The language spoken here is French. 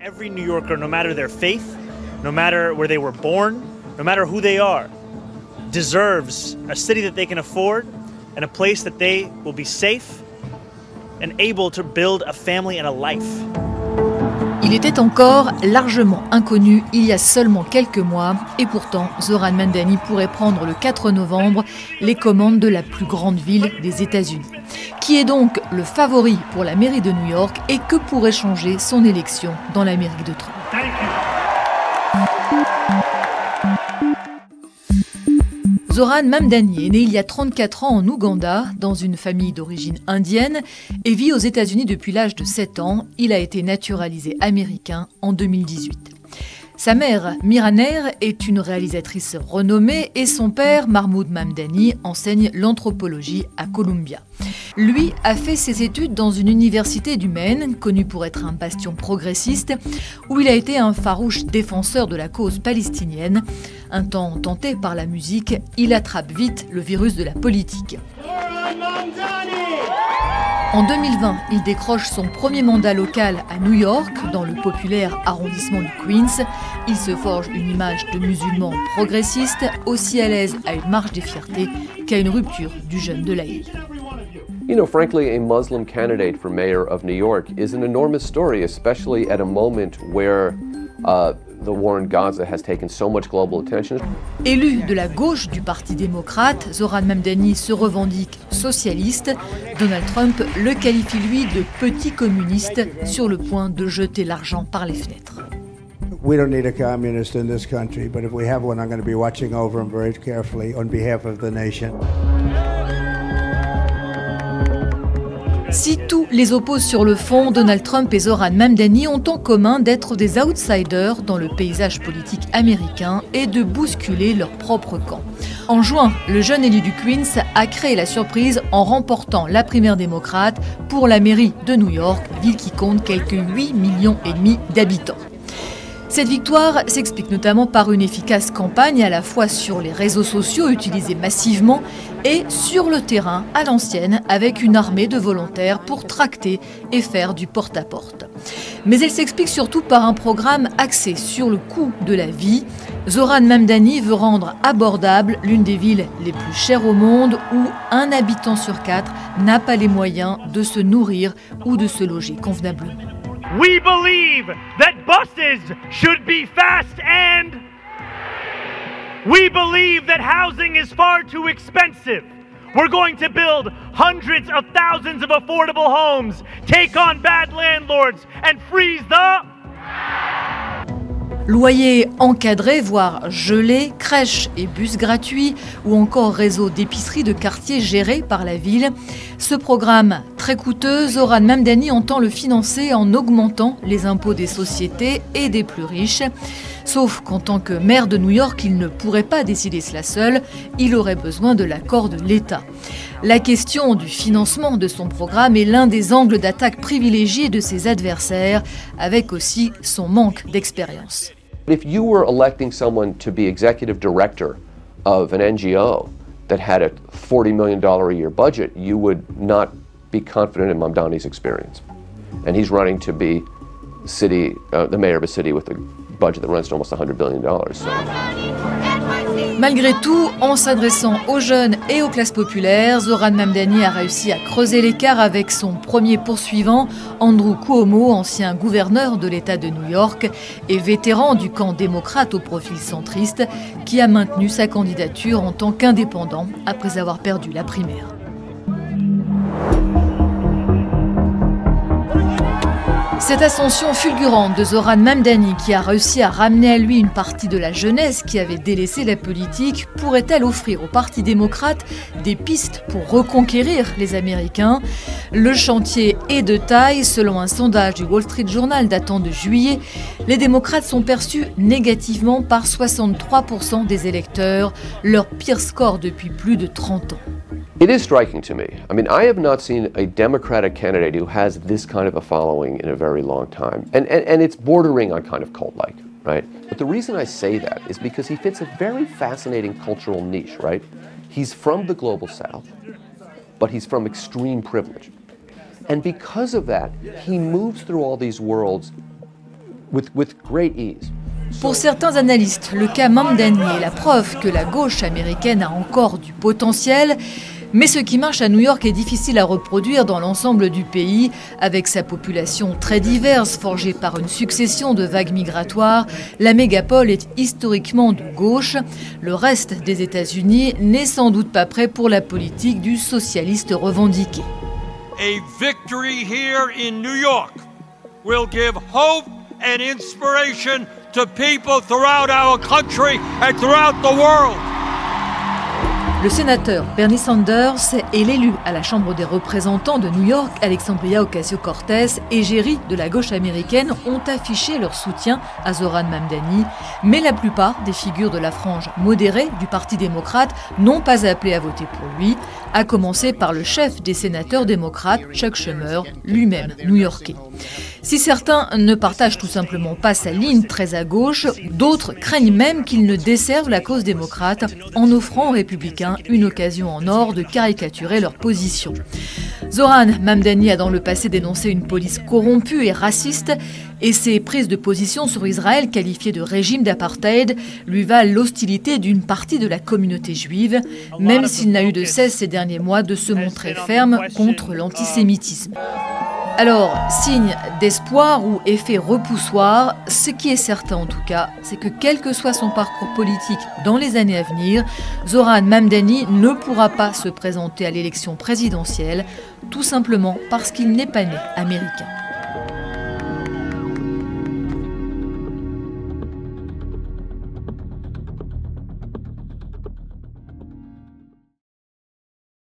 Every New Yorker, no matter their faith, no matter where they were born, no matter who they are, deserves a city that they can afford and a place that they will be safe and able to build a family and a life. Il était encore largement inconnu il y a seulement quelques mois et pourtant Zoran Mamdani pourrait prendre le 4 novembre les commandes de la plus grande ville des États-Unis. Qui est donc le favori pour la mairie de New York et que pourrait changer son élection dans l'Amérique de Trump? Zoran Mamdani est né il y a 34 ans en Ouganda, dans une famille d'origine indienne, et vit aux États-Unis depuis l'âge de 7 ans. Il a été naturalisé américain en 2018. Sa mère, Miraner, est une réalisatrice renommée et son père, Mahmoud Mamdani, enseigne l'anthropologie à Columbia. Lui a fait ses études dans une université du Maine, connue pour être un bastion progressiste, où il a été un farouche défenseur de la cause palestinienne. Un temps tenté par la musique, il attrape vite le virus de la politique. En 2020, il décroche son premier mandat local à New York, dans le populaire arrondissement du Queens. Il se forge une image de musulman progressiste, aussi à l'aise à une marche des fiertés qu'à une rupture du jeûne de l'Aïd. You know, frankly, a Muslim candidate for mayor of New York is an enormous story, especially at a moment where the war in Gaza has taken so much global attention. Élu de la gauche du Parti démocrate, Zoran Mamdani se revendique socialiste. Donald Trump le qualifie, lui, de petit communiste sur le point de jeter l'argent par les fenêtres. We don't need a communist in this country, but if we have one, I'm going to be watching over him very carefully on behalf of the nation. Si tous les opposent sur le fond, Donald Trump et Zoran Mamdani ont en commun d'être des outsiders dans le paysage politique américain et de bousculer leur propre camp. En juin, le jeune élu du Queens a créé la surprise en remportant la primaire démocrate pour la mairie de New York, ville qui compte quelques 8,5 millions d'habitants. Cette victoire s'explique notamment par une efficace campagne à la fois sur les réseaux sociaux utilisés massivement et sur le terrain à l'ancienne avec une armée de volontaires pour tracter et faire du porte-à-porte. Mais elle s'explique surtout par un programme axé sur le coût de la vie. Zoran Mamdani veut rendre abordable l'une des villes les plus chères au monde où un habitant sur 4 n'a pas les moyens de se nourrir ou de se loger convenablement. We believe that buses should be fast and we believe that housing is far too expensive. We're going to build hundreds of thousands of affordable homes, take on bad landlords and freeze the... Loyers encadrés, voire gelés, crèches et bus gratuits ou encore réseau d'épiceries de quartier gérés par la ville. Ce programme très coûteux, Zoran Mamdani entend le financer en augmentant les impôts des sociétés et des plus riches. Sauf qu'en tant que maire de New York, il ne pourrait pas décider cela seul, il aurait besoin de l'accord de l'État. La question du financement de son programme est l'un des angles d'attaque privilégiés de ses adversaires, avec aussi son manque d'expérience. If you were electing someone to be executive director of an NGO that had a $40 million a year budget, you would not be confident in Mamdani's experience. And he's running to be the mayor of a city with a budget that runs to almost $100 billion. So. Malgré tout, en s'adressant aux jeunes et aux classes populaires, Zoran Mamdani a réussi à creuser l'écart avec son premier poursuivant, Andrew Cuomo, ancien gouverneur de l'État de New York et vétéran du camp démocrate au profil centriste, qui a maintenu sa candidature en tant qu'indépendant après avoir perdu la primaire. Cette ascension fulgurante de Zoran Mamdani, qui a réussi à ramener à lui une partie de la jeunesse qui avait délaissé la politique, pourrait-elle offrir au Parti démocrate des pistes pour reconquérir les Américains? Le chantier est de taille. Selon un sondage du Wall Street Journal datant de juillet, les démocrates sont perçus négativement par 63% des électeurs, leur pire score depuis plus de 30 ans. It is striking to me. I mean, I have not seen a Democratic candidate who has this kind of a following in a very long time. And it's bordering on kind of cult-like, right? But the reason I say that is because he fits a very fascinating cultural niche, right? He's from the global south, but he's from extreme privilege. And because of that, he moves through all these worlds with great ease. Pour certains analystes, le cas Mamdani est la preuve que la gauche américaine a encore du potentiel. Mais ce qui marche à New York est difficile à reproduire dans l'ensemble du pays, avec sa population très diverse, forgée par une succession de vagues migratoires. La mégapole est historiquement de gauche. Le reste des États-Unis n'est sans doute pas prêt pour la politique du socialiste revendiqué. A victory here in New York will give hope and inspiration to people throughout our country and throughout the world. Le sénateur Bernie Sanders et l'élu à la Chambre des représentants de New York, Alexandria Ocasio-Cortez, égérie de la gauche américaine, ont affiché leur soutien à Zoran Mamdani. Mais la plupart des figures de la frange modérée du Parti démocrate n'ont pas appelé à voter pour lui, à commencer par le chef des sénateurs démocrates, Chuck Schumer, lui-même new-yorkais. Si certains ne partagent tout simplement pas sa ligne très à gauche, d'autres craignent même qu'il ne desserve la cause démocrate en offrant aux républicains une occasion en or de caricaturer leur position. Zoran Mamdani a dans le passé dénoncé une police corrompue et raciste, et ses prises de position sur Israël qualifiées de régime d'apartheid lui valent l'hostilité d'une partie de la communauté juive, même s'il n'a eu de cesse ces derniers mois de se montrer ferme contre l'antisémitisme. Alors, signe d'espoir ou effet repoussoir, ce qui est certain en tout cas, c'est que quel que soit son parcours politique dans les années à venir, Zoran Mamdani ne pourra pas se présenter à l'élection présidentielle, tout simplement parce qu'il n'est pas né américain.